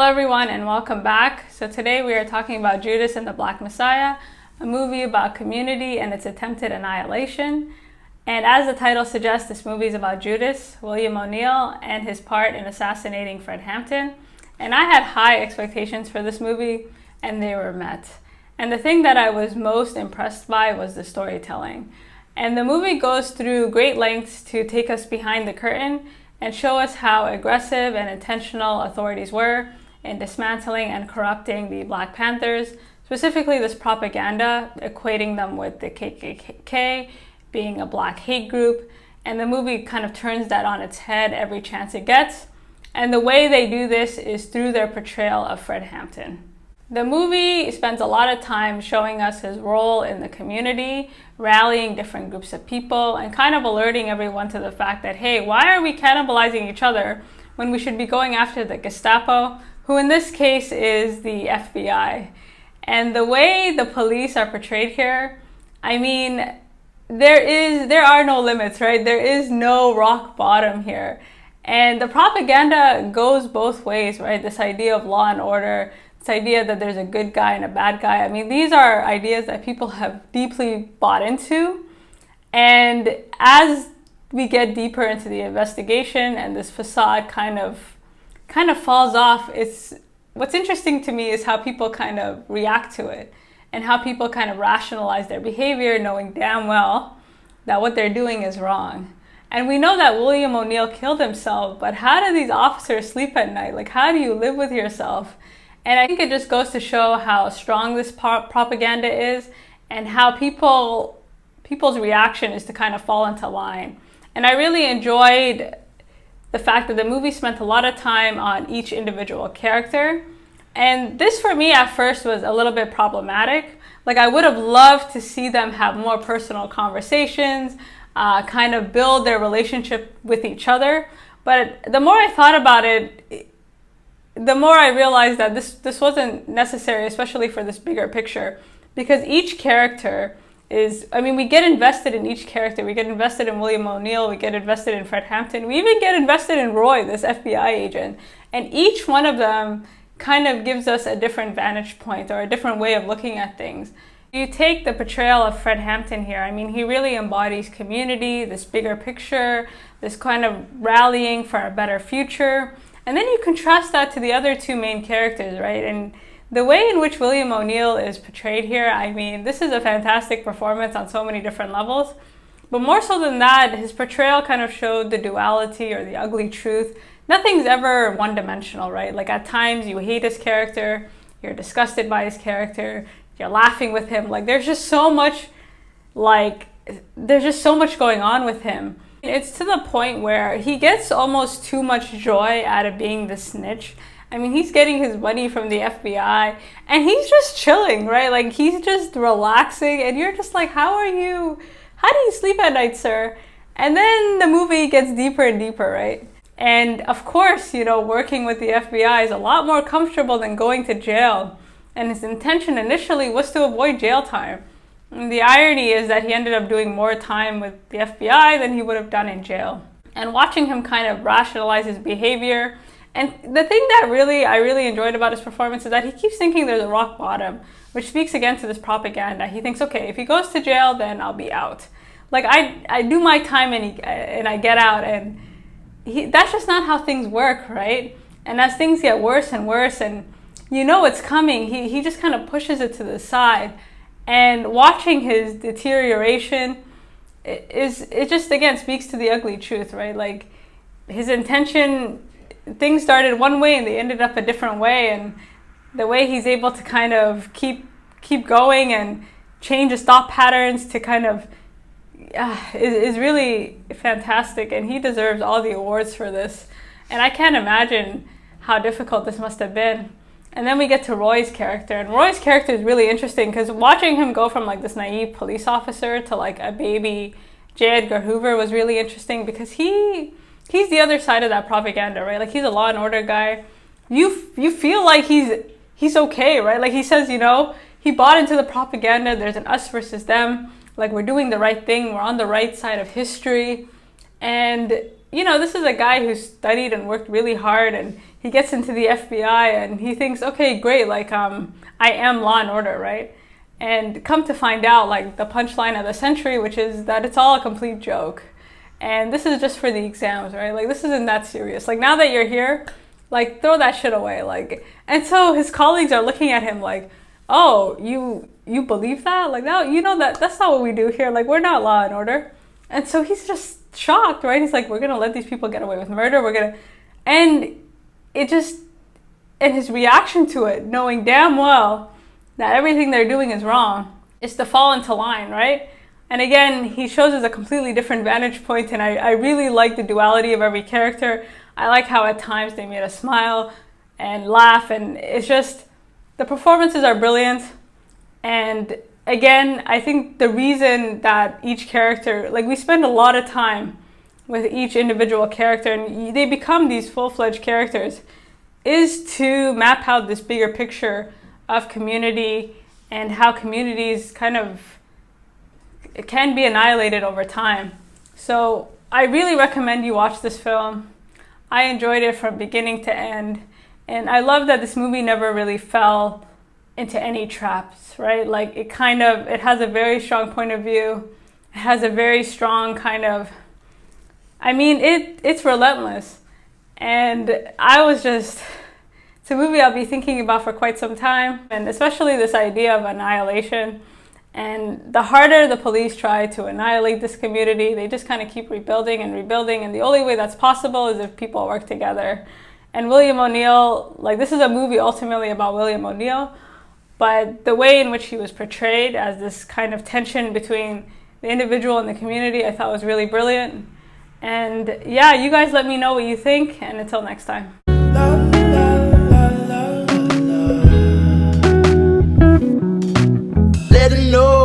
Hello everyone and welcome back. So today we are talking about Judas and the Black Messiah, a movie about community and its attempted annihilation. And as the title suggests, this movie is about Judas, William O'Neill, and his part in assassinating Fred Hampton. And I had high expectations for this movie and they were met. And the thing that I was most impressed by was the storytelling. And the movie goes through great lengths to take us behind the curtain and show us how aggressive and intentional authorities were in dismantling and corrupting the Black Panthers, specifically this propaganda, equating them with the KKK, being a black hate group. And the movie kind of turns that on its head every chance it gets. And the way they do this is through their portrayal of Fred Hampton. The movie spends a lot of time showing us his role in the community, rallying different groups of people, and kind of alerting everyone to the fact that, hey, why are we cannibalizing each other when we should be going after the Gestapo, who in this case is the FBI? And the way the police are portrayed here, I mean, there are no limits, right? There is no rock bottom here. And the propaganda goes both ways, right? This idea of law and order, this idea that there's a good guy and a bad guy. I mean, these are ideas that people have deeply bought into. And as we get deeper into the investigation and this facade kind of falls off, what's interesting to me is how people kind of react to it and how people kind of rationalize their behavior, knowing damn well that what they're doing is wrong. And we know that William O'Neill killed himself, but how do these officers sleep at night? Like, how do you live with yourself? And I think it just goes to show how strong this propaganda is and how people's reaction is to kind of fall into line. And I really enjoyed the fact that the movie spent a lot of time on each individual character. And this for me at first was a little bit problematic. Like, I would have loved to see them have more personal conversations, kind of build their relationship with each other. But the more I thought about it, the more I realized that this wasn't necessary, especially for this bigger picture, because each character we get invested in each character. We get invested in William O'Neill, we get invested in Fred Hampton, we even get invested in Roy, this FBI agent. And each one of them kind of gives us a different vantage point or a different way of looking at things. You take the portrayal of Fred Hampton here, I mean, he really embodies community, this bigger picture, this kind of rallying for a better future. And then you contrast that to the other two main characters, right? And the way in which William O'Neill is portrayed here, I mean, this is a fantastic performance on so many different levels. But more so than that, his portrayal kind of showed the duality or the ugly truth. Nothing's ever one-dimensional, right? Like, at times you hate his character, you're disgusted by his character, you're laughing with him. Like, there's just so much going on with him. It's to the point where he gets almost too much joy out of being the snitch. I mean, he's getting his money from the FBI and he's just chilling, right? Like, he's just relaxing and you're just like, how do you sleep at night, sir? And then the movie gets deeper and deeper, right? And of course, working with the FBI is a lot more comfortable than going to jail. And his intention initially was to avoid jail time. And the irony is that he ended up doing more time with the FBI than he would have done in jail. And watching him kind of rationalize his behavior. And the thing that I really enjoyed about his performance is that he keeps thinking there's a rock bottom, which speaks again to this propaganda. He thinks, okay, if he goes to jail, then I'll be out. Like, I do my time and I get out, and that's just not how things work, right? And as things get worse and worse, and it's coming, he just kind of pushes it to the side. And watching his deterioration it just, again, speaks to the ugly truth, right? Like, his intention, things started one way and they ended up a different way. And the way he's able to kind of keep going and change his thought patterns to kind of is really fantastic. And he deserves all the awards for this. And I can't imagine how difficult this must have been. And then we get to Roy's character. And Roy's character is really interesting because watching him go from like this naive police officer to like a baby J. Edgar Hoover was really interesting because he's the other side of that propaganda, right? Like, he's a law and order guy. You feel like he's okay, right? Like, he says, he bought into the propaganda. There's an us versus them. Like, we're doing the right thing. We're on the right side of history. And, this is a guy who studied and worked really hard, and he gets into the FBI and he thinks, okay, great, like I am law and order, right? And come to find out, like, the punchline of the century, which is that it's all a complete joke. And this is just for the exams, right? Like, this isn't that serious. Like, now that you're here, like, throw that shit away. Like, and so his colleagues are looking at him like, oh, you believe that? Like, no, you know that's not what we do here. Like, we're not law and order. And so he's just shocked, right? He's like, we're gonna let these people get away with murder. And it just, and his reaction to it, knowing damn well that everything they're doing is wrong, is to fall into line, right? And again, he shows us a completely different vantage point, and I really like the duality of every character. I like how at times they made us smile and laugh, and it's just, the performances are brilliant. And again, I think the reason that each character, like, we spend a lot of time with each individual character and they become these full-fledged characters, is to map out this bigger picture of community and how communities kind of, it can be annihilated over time. So I really recommend you watch this film. I enjoyed it from beginning to end. And I love that this movie never really fell into any traps, right? Like, it has a very strong point of view. It has a very strong kind of, I mean, it's relentless. And it's a movie I'll be thinking about for quite some time. And especially this idea of annihilation. And the harder the police try to annihilate this community, they just kind of keep rebuilding and rebuilding. And the only way that's possible is if people work together. And William O'Neill, like, this is a movie ultimately about William O'Neill, but the way in which he was portrayed as this kind of tension between the individual and the community, I thought was really brilliant. And yeah, you guys let me know what you think, and until next time.